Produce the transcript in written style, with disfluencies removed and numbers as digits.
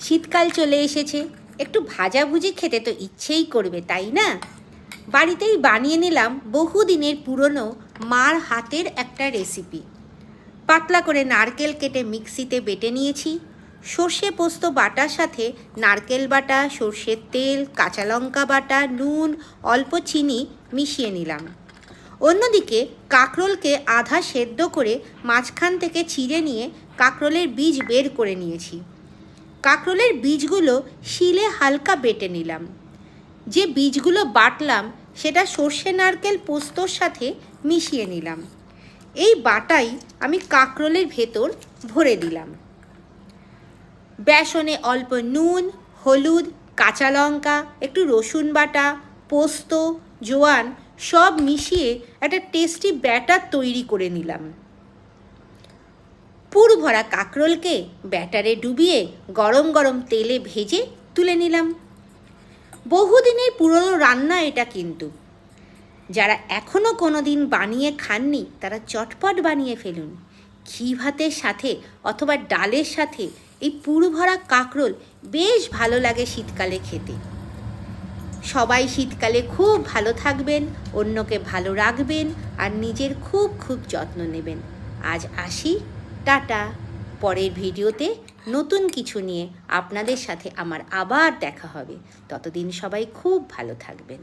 শীতকাল চলে এসেছে, একটু ভাজাভুজি খেতে তো ইচ্ছেই করবে, তাই না? বাড়িতেই বানিয়ে নিলাম বহুদিনের পুরনো মার হাতের একটা রেসিপি। পাতলা করে নারকেল কেটে মিক্সিতে বেটে নিয়েছি। সর্ষে পোস্ত বাটার সাথে নারকেল বাটা, সর্ষের তেল, কাঁচা লঙ্কা বাটা, নুন, অল্প চিনি মিশিয়ে নিলাম। অন্যদিকে কাঁকরোলকে আধা সেদ্ধ করে মাঝখান থেকে চিড়ে নিয়ে কাঁকরোলের বীজ বের করে নিয়েছি। কাঁকরোলের বীজগুলো শিলে হালকা বেটে নিলাম। যে বীজগুলো বাটলাম সেটা সর্ষে নারকেল পোস্তর সাথে মিশিয়ে নিলাম। এই বাটাই আমি কাঁকরোলের ভেতর ভরে দিলাম। বেসনে অল্প নুন, হলুদ, কাঁচা লঙ্কা, একটু রসুন বাটা, পোস্ত, জোয়ান সব মিশিয়ে একটা টেস্টি ব্যাটার তৈরি করে নিলাম। পুর ভরা কাঁকরোলকে ব্যাটারে ডুবিয়ে গরম গরম তেলে ভেজে তুলে নিলাম। বহুদিনের পুরনো রান্না এটা, কিন্তু যারা এখনও কোনো দিন বানিয়ে খাননি তারা চটপট বানিয়ে ফেলুন। ঘি ভাতের সাথে অথবা ডালের সাথে এই পুর ভরা কাঁকরোল বেশ ভালো লাগে শীতকালে খেতে। সবাই শীতকালে খুব ভালো থাকবেন, অন্যকে ভালো রাখবেন আর নিজের খুব খুব যত্ন নেবেন। আজ আসি, টাটা। পরের ভিডিওতে নতুন কিছু নিয়ে আপনাদের সাথে আমার আবার দেখা হবে। ততদিন সবাই খুব ভালো থাকবেন।